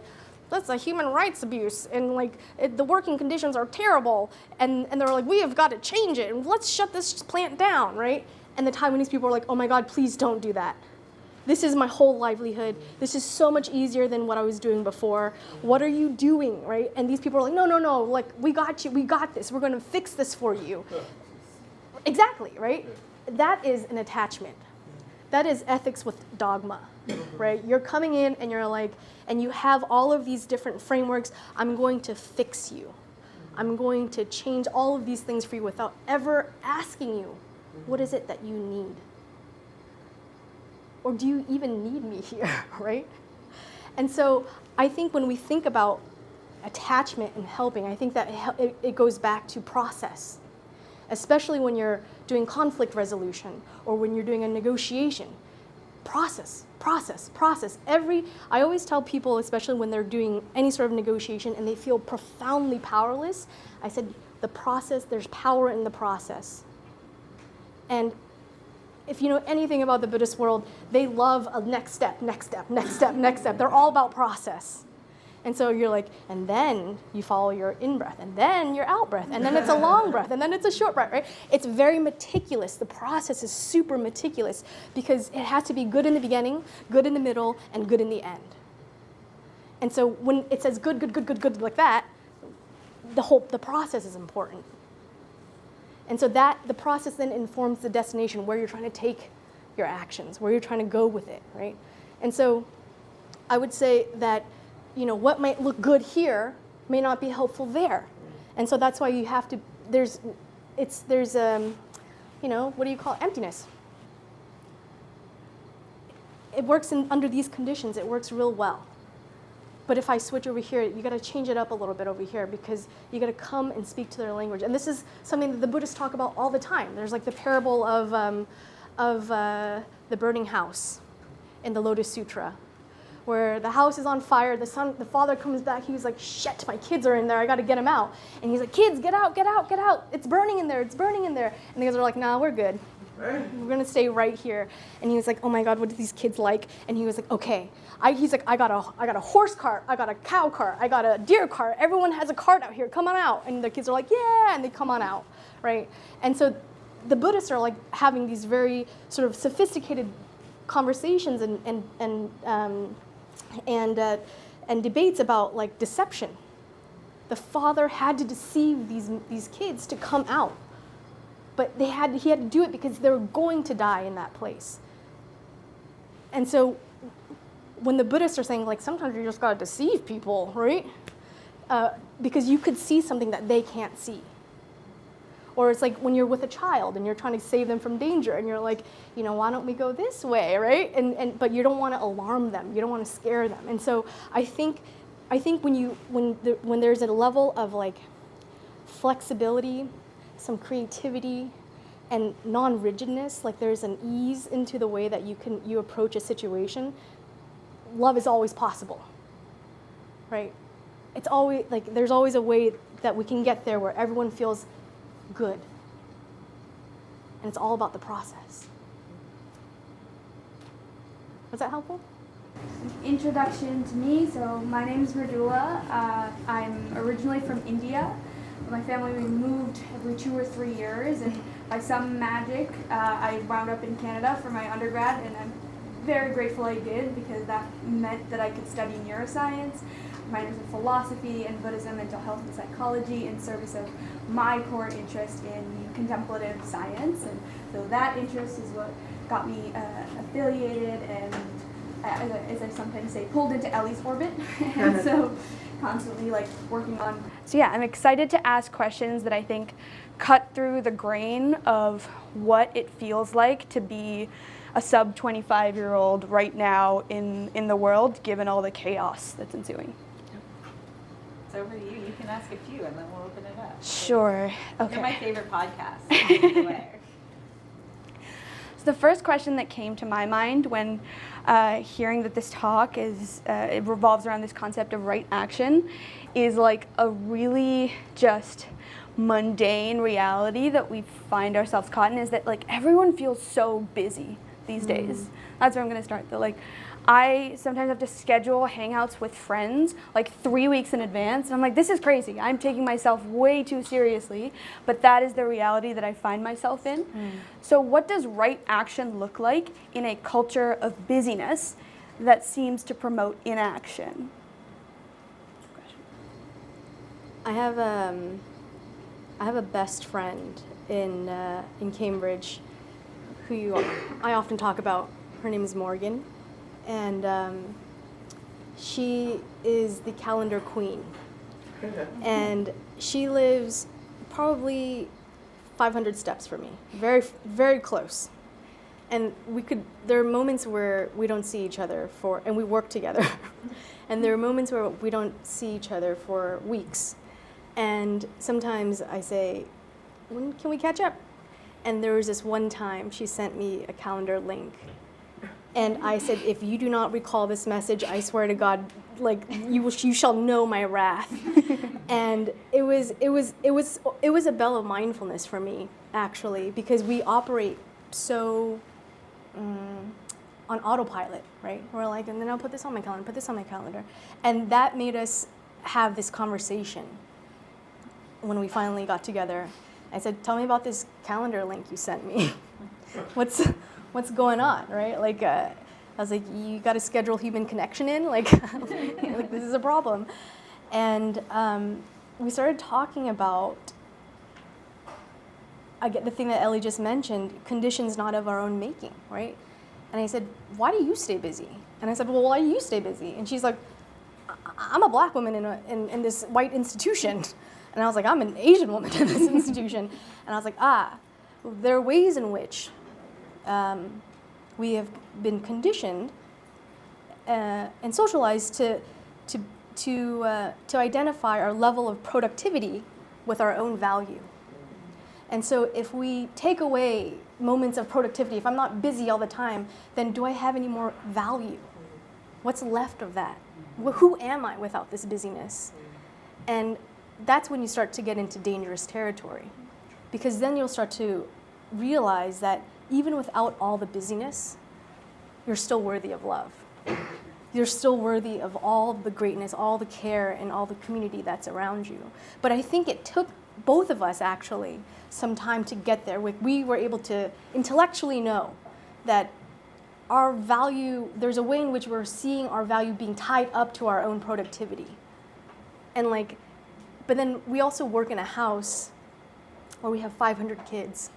that's a human rights abuse, and like the working conditions are terrible, and they were like, we have got to change it, and let's shut this plant down, right? And the Taiwanese people were like, oh my God, please don't do that. This is my whole livelihood. This is so much easier than what I was doing before. What are you doing, right? And these people are like, no, like, we got you, we got this. We're gonna fix this for you. Exactly, right? That is an attachment. That is ethics with dogma, right? You're coming in and you're like, and you have all of these different frameworks. I'm going to fix you. I'm going to change all of these things for you without ever asking you, what is it that you need? Or do you even need me here, right? And so I think when we think about attachment and helping, I think that it goes back to process, especially when you're doing conflict resolution or when you're doing a negotiation. Process. I always tell people, especially when they're doing any sort of negotiation and they feel profoundly powerless, I said, the process, there's power in the process. And if you know anything about the Buddhist world, they love a next step. They're all about process. And so you're like, and then you follow your in-breath, and then your out-breath, and then it's a long breath, and then it's a short breath, right? It's very meticulous. The process is super meticulous because it has to be good in the beginning, good in the middle, and good in the end. And so when it says good like that, the process is important. And so the process then informs the destination, where you're trying to take your actions, where you're trying to go with it, right? And so I would say that what might look good here may not be helpful there. And so that's why you have to, there's what do you call it? Emptiness. It works under these conditions, it works real well. But if I switch over here, you got to change it up a little bit over here because you got to come and speak to their language. And this is something that the Buddhists talk about all the time. There's like the parable of the burning house in the Lotus Sutra, where the house is on fire. The father comes back. He's like, "Shit, my kids are in there. I got to get them out." And he's like, "Kids, get out, get out, get out! It's burning in there. It's burning in there." And the kids are like, "Nah, we're good. We're gonna stay right here." And he was like, "Oh my God, what do these kids like?" And he was like, "Okay." He's like, I got a horse cart, I got a cow cart, I got a deer cart. Everyone has a cart out here. Come on out." And the kids are like, "Yeah," and they come on out, right? And so the Buddhists are like having these very sort of sophisticated conversations and debates about like deception. The father had to deceive these kids to come out. But he had to do it because they were going to die in that place. And so when the Buddhists are saying, like, sometimes you just got to deceive people, right? Because you could see something that they can't see. Or it's like when you're with a child and you're trying to save them from danger and you're like, why don't we go this way, right? But you don't want to alarm them. You don't want to scare them. And so I think when there's a level of like flexibility, some creativity, and non-rigidness, like there's an ease into the way that you approach a situation, love is always possible, right? It's always like there's always a way that we can get there where everyone feels good, and it's all about the process. Was that helpful? Introduction to me. So my name is Mridula. I'm originally from India. My family, we moved every 2 or 3 years, and by some magic, I wound up in Canada for my undergrad, and I'm very grateful I did because that meant that I could study neuroscience, minors in philosophy and Buddhism, mental health and psychology in service of my core interest in contemplative science. And so that interest is what got me affiliated and, as I sometimes say, pulled into Elli's orbit. And so constantly like working on. So yeah, I'm excited to ask questions that I think cut through the grain of what it feels like to be a sub 25-year-old right now in the world, given all the chaos that's ensuing. It's over to you. You can ask a few, and then we'll open it up. Sure. Okay. They're my favorite podcasts. By the way. So the first question that came to my mind when hearing that this talk it revolves around this concept of right action is like a really just mundane reality that we find ourselves caught in, is that like everyone feels so busy these days. That's where I'm going to start. I sometimes have to schedule hangouts with friends like 3 weeks in advance, and I'm like, this is crazy. I'm taking myself way too seriously, but that is the reality that I find myself in. So what does right action look like in a culture of busyness that seems to promote inaction? I have a best friend in Cambridge who I often talk about. Her name is Morgan. And she is the calendar queen. And she lives probably 500 steps from me, very, very close. And there are moments where we don't see each other and we work together. And there are moments where we don't see each other for weeks. And sometimes I say, when can we catch up? And there was this one time she sent me a calendar link. And I said, if you do not recall this message, I swear to God, like you shall know my wrath. And it was a bell of mindfulness for me, actually, because we operate so on autopilot, right? We're like, and then I'll put this on my calendar, put this on my calendar. And that made us have this conversation when we finally got together. I said, tell me about this calendar link you sent me. What's going on, right? Like, I was like, you got to schedule human connection in? Like, like this is a problem. And we started talking about, I get the thing that Elli just mentioned, conditions not of our own making, right? And I said, why do you stay busy? And I said, well, why do you stay busy? And she's like, I'm a black woman in this white institution. And I was like, I'm an Asian woman in this institution. And I was like, there are ways in which we have been conditioned and socialized to identify our level of productivity with our own value. And so if we take away moments of productivity, if I'm not busy all the time, then do I have any more value? What's left of that? Who am I without this busyness? And that's when you start to get into dangerous territory, because then you'll start to realize that even without all the busyness, you're still worthy of love. You're still worthy of all the greatness, all the care, and all the community that's around you. But I think it took both of us actually some time to get there. We were able to intellectually know that our value, there's a way in which we're seeing our value being tied up to our own productivity. And but then we also work in a house where we have 500 kids.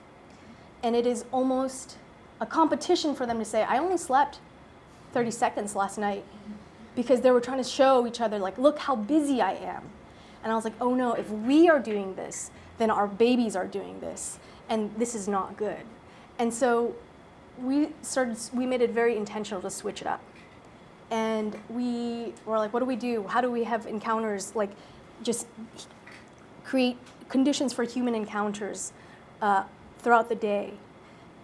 And it is almost a competition for them to say, I only slept 30 seconds last night, because they were trying to show each other, like, look how busy I am. And I was like, oh no, if we are doing this, then our babies are doing this, and this is not good. And so we made it very intentional to switch it up. And we were like, what do we do? How do we have encounters, like just create conditions for human encounters throughout the day?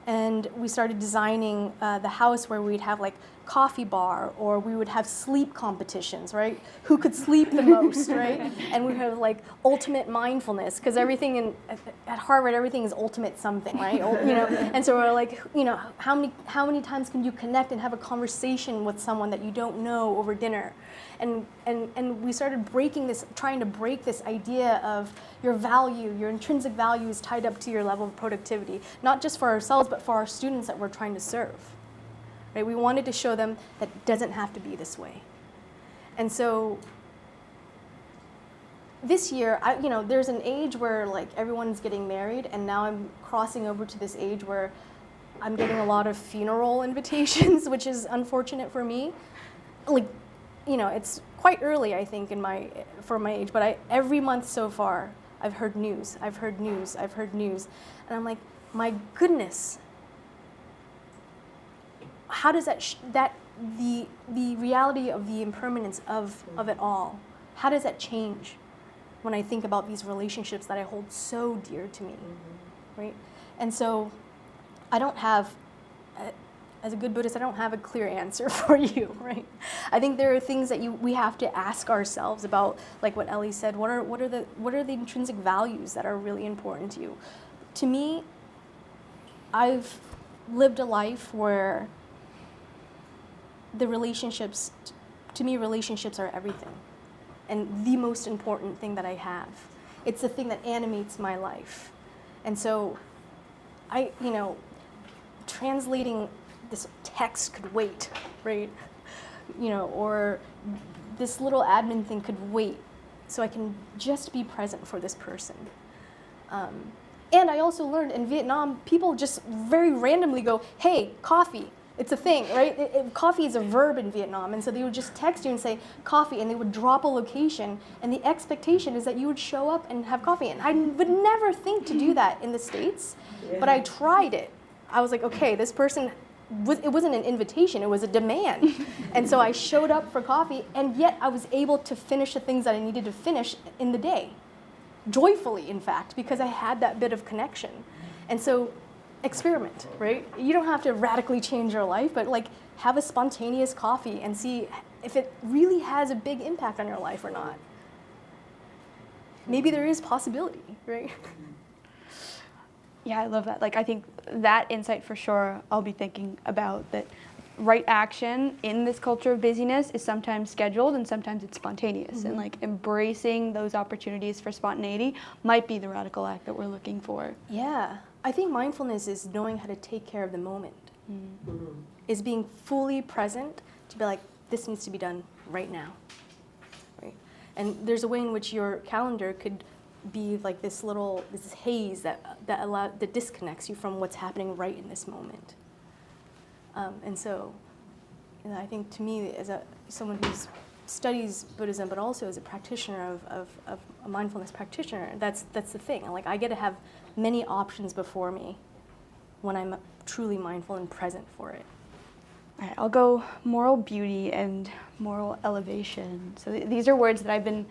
And we started designing the house where we'd have like coffee bar, or we would have sleep competitions, right? Who could sleep the most, right? And we have like ultimate mindfulness, because everything at Harvard, everything is ultimate something, right? And so we're like, how many times can you connect and have a conversation with someone that you don't know over dinner? And we started trying to break this idea of your value, your intrinsic value is tied up to your level of productivity, not just for ourselves, but for our students that we're trying to serve. Right? We wanted to show them that it doesn't have to be this way. And so this year, there's an age where like everyone's getting married, and now I'm crossing over to this age where I'm getting a lot of funeral invitations, which is unfortunate for me. It's quite early, I think, for my age, but every month so far, I've heard news. And I'm like, my goodness, how does the reality of the impermanence of it all, how does that change when I think about these relationships that I hold so dear to me, right? And so I don't have, as a good Buddhist, I don't have a clear answer for you, right? I think there are things that we have to ask ourselves about, like what Elli said. What are the intrinsic values that are really important to you? To me, I've lived a life where relationships are everything, and the most important thing that I have. It's the thing that animates my life. And so translating this text could wait, right? Or this little admin thing could wait, so I can just be present for this person. And I also learned in Vietnam, people just very randomly go, hey, coffee. It's a thing, right? Coffee is a verb in Vietnam, and so they would just text you and say coffee, and they would drop a location, and the expectation is that you would show up and have coffee. And I would never think to do that in the States, but I tried it. I was like, okay, this person, it wasn't an invitation, it was a demand. And so I showed up for coffee, and yet I was able to finish the things that I needed to finish in the day. Joyfully, in fact, because I had that bit of connection. And so experiment, right? You don't have to radically change your life, but like have a spontaneous coffee and see if it really has a big impact on your life or not. Maybe there is possibility, right? Yeah, I love that. I think that insight for sure, I'll be thinking about that. Right action in this culture of busyness is sometimes scheduled and sometimes it's spontaneous. Mm-hmm. And embracing those opportunities for spontaneity might be the radical act that we're looking for. Yeah, I think mindfulness is knowing how to take care of the moment. Mm-hmm. Is being fully present to be like, this needs to be done right now. Right? And there's a way in which your calendar could be like this haze that disconnects you from what's happening right in this moment. And so, I think to me, as someone who's studies Buddhism, but also as a practitioner of a mindfulness practitioner, that's the thing. Like, I get to have many options before me when I'm truly mindful and present for it. All right, I'll go moral beauty and moral elevation. So these are words that I've been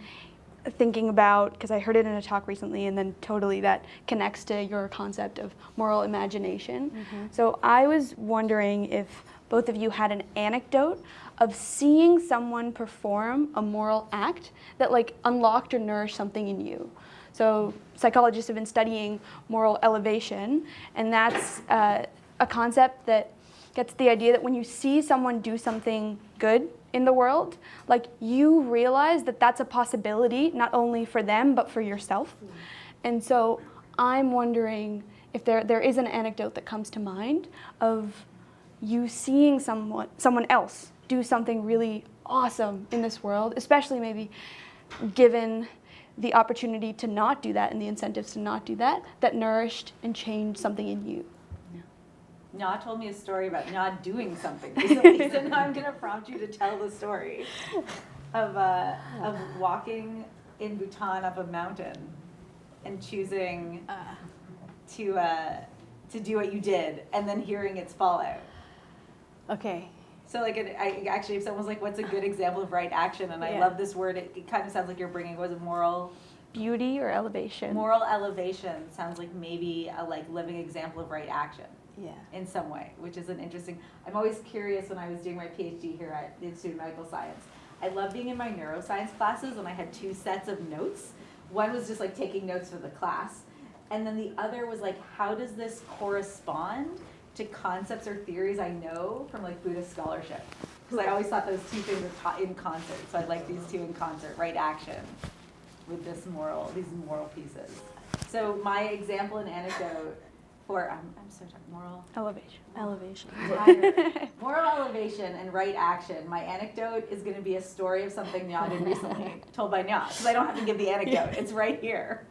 thinking about because I heard it in a talk recently, and then totally that connects to your concept of moral imagination. Mm-hmm. So I was wondering if both of you had an anecdote of seeing someone perform a moral act that like unlocked or nourished something in you. So psychologists have been studying moral elevation, and that's a concept that gets the idea that when you see someone do something good in the world, like you realize that that's a possibility not only for them but for yourself. And so I'm wondering if there is an anecdote that comes to mind of you seeing someone else do something really awesome in this world, especially maybe given the opportunity to not do that and the incentives to not do that, that nourished and changed something in you. Nho told me a story about Nho doing something recently, so now I'm going to prompt you to tell the story of walking in Bhutan up a mountain and choosing to do what you did, and then hearing its fallout. Okay. So like, actually, if someone's like, what's a good example of right action? And I love this word. It kind of sounds like you're bringing, was it moral? Beauty or elevation? Moral elevation sounds like maybe a like living example of right action. Yeah. In some way, which is an interesting, I'm always curious when I was doing my PhD here at the Institute of Medical Science. I love being in my neuroscience classes when I had two sets of notes. One was just like taking notes for the class, and then the other was like, how does this correspond to concepts or theories I know from like Buddhist scholarship? Because I always thought those two things were taught in concert. So I like these two in concert, right action with these moral pieces. So my example and anecdote for, I'm so sorry, moral elevation. Moral elevation and right action. My anecdote is going to be a story of something Nho did recently, told by Nho, because I don't have to give the anecdote. It's right here.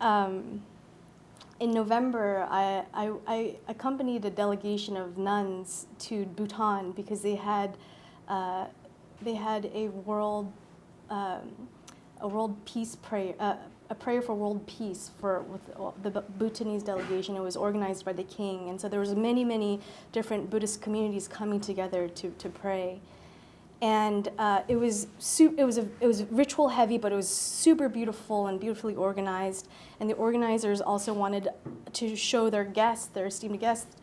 In November, I accompanied a delegation of nuns to Bhutan because they had a world peace prayer, a prayer for world peace with the Bhutanese delegation. It was organized by the king, and so there was many different Buddhist communities coming together to pray. And it was ritual heavy, but it was super beautiful and beautifully organized. And the organizers also wanted to show their esteemed guests,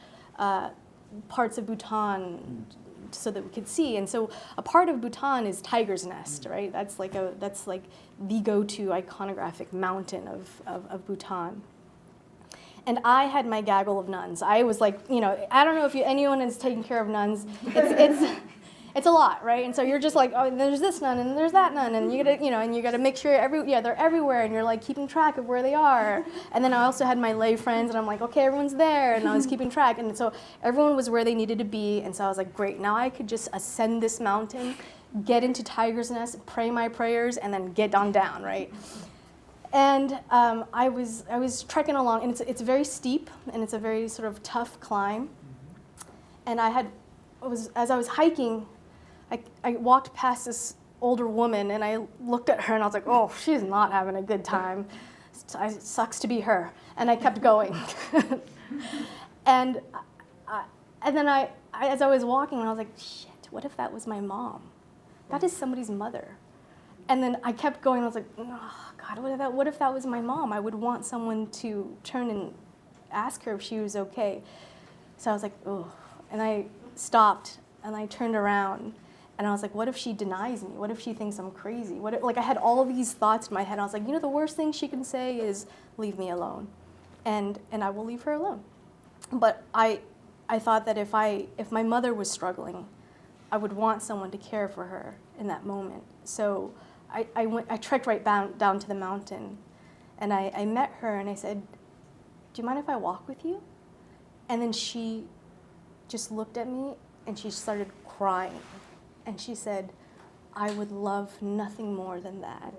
parts of Bhutan so that we could see. And so a part of Bhutan is Tiger's Nest, right? That's like the go-to iconographic mountain of Bhutan. And I had my gaggle of nuns. I was like, I don't know if anyone is taking care of nuns. It's a lot, right? And so you're just like, oh, there's this nun and there's that nun, and you gotta make sure they're everywhere, and you're like keeping track of where they are. And then I also had my lay friends, and I'm like, okay, everyone's there, and I was keeping track, and so everyone was where they needed to be. And so I was like, great, now I could just ascend this mountain, get into Tiger's Nest, pray my prayers, and then get on down, right? And I was trekking along, and it's very steep, and it's a very sort of tough climb. And as I was hiking, I walked past this older woman, and I looked at her, and I was like, oh, she's not having a good time. It sucks to be her. And I kept going. And then as I was walking, I was like, shit, what if that was my mom? That is somebody's mother. And then I kept going, and I was like, oh, God, what if that was my mom? I would want someone to turn and ask her if she was okay. So I was like, oh. And I stopped, and I turned around, and I was like, what if she denies me? What if she thinks I'm crazy? I had all these thoughts in my head. I was like, the worst thing she can say is leave me alone, and I will leave her alone. But I thought that if my mother was struggling, I would want someone to care for her in that moment. So I trekked right down to the mountain, and I met her, and I said, do you mind if I walk with you? And then she just looked at me, and she started crying. And she said, I would love nothing more than that.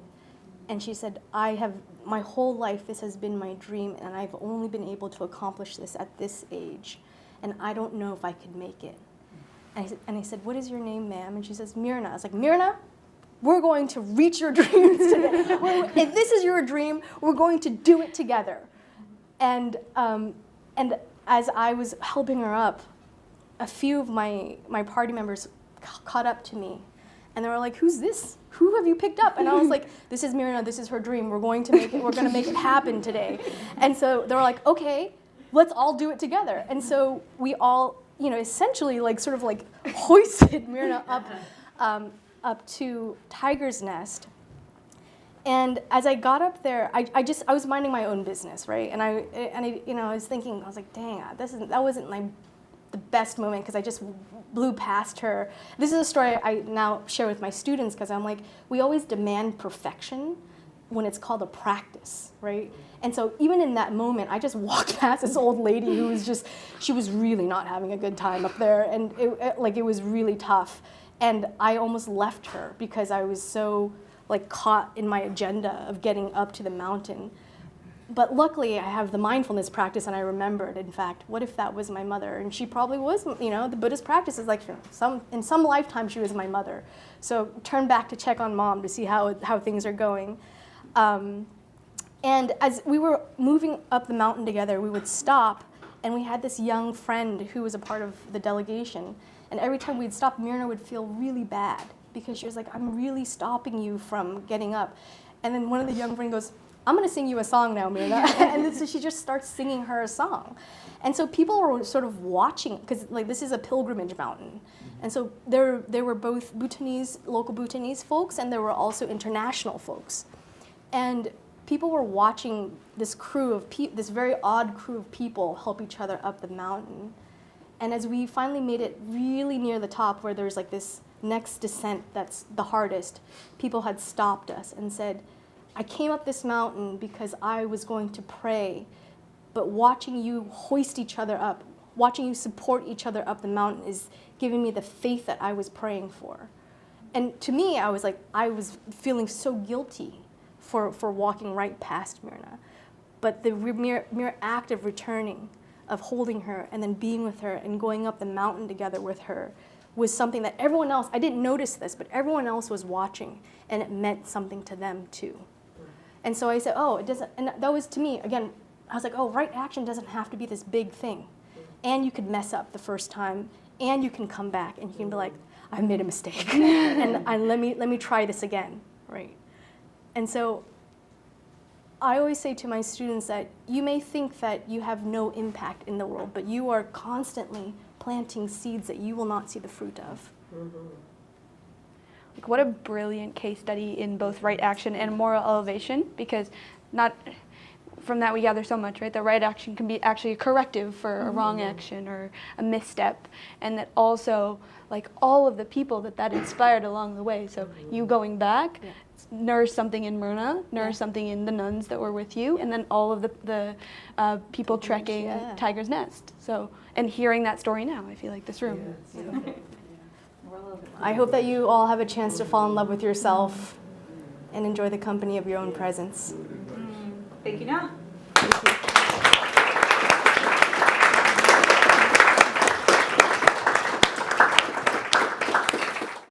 And she said, my whole life, this has been my dream, and I've only been able to accomplish this at this age, and I don't know if I could make it. And I said, what is your name, ma'am? And she says, Myrna. I was like, Myrna, we're going to reach your dreams today. If this is your dream, we're going to do it together. And as I was helping her up, a few of my party members caught up to me. And they were like, who's this? Who have you picked up? And I was like, this is Myrna, this is her dream. We're going to make it happen today. And so they were like, okay, let's all do it together. And so we all, essentially sort of hoisted Myrna up to Tiger's Nest. And as I got up there, I was minding my own business, right? And I was thinking, I was like, dang, that wasn't the best moment because I just blew past her. This is a story I now share with my students because I'm like, we always demand perfection when it's called a practice, right? And so even in that moment, I just walked past this old lady who was she was really not having a good time up there, and it was really tough. And I almost left her because I was so caught in my agenda of getting up to the mountain. But luckily, I have the mindfulness practice, and I remembered, in fact, what if that was my mother? And she probably was, the Buddhist practice is in some lifetime she was my mother. So turn back to check on mom to see how things are going. And as we were moving up the mountain together, we would stop, and we had this young friend who was a part of the delegation. And every time we'd stop, Myrna would feel really bad because she was like, I'm really stopping you from getting up. And then one of the young friends goes, I'm going to sing you a song now, Myrna. And so she just starts singing her a song. And so people were sort of watching, because this is a pilgrimage mountain. And so there were both local Bhutanese folks, and there were also international folks. And people were watching this this very odd crew of people help each other up the mountain. And as we finally made it really near the top, where there's this next descent that's the hardest, people had stopped us and said, I came up this mountain because I was going to pray, but watching you hoist each other up, watching you support each other up the mountain is giving me the faith that I was praying for. And to me, I was feeling so guilty for walking right past Myrna. But the mere act of returning, of holding her and then being with her and going up the mountain together with her was something that everyone else, I didn't notice this, but everyone else was watching, and it meant something to them too. And so I said, oh, it doesn't, and that was to me, again, I was like, oh, right action doesn't have to be this big thing. And you could mess up the first time, and you can come back, and you can be like, I made a mistake, and let me try this again, right? And so I always say to my students that you may think that you have no impact in the world, but you are constantly planting seeds that you will not see the fruit of. What a brilliant case study in both right action and moral elevation, because from that we gather so much, right? That right action can be actually a corrective for a wrong action or a misstep, and that also all of the people that inspired along the way. So you going back, nourished something in Myrna, nourished something in the nuns that were with you, and then all of the people trekking Tiger's Nest. So, and hearing that story now, I feel like this room. I hope that you all have a chance to fall in love with yourself and enjoy the company of your own presence. Thank you, Nho. Thank you.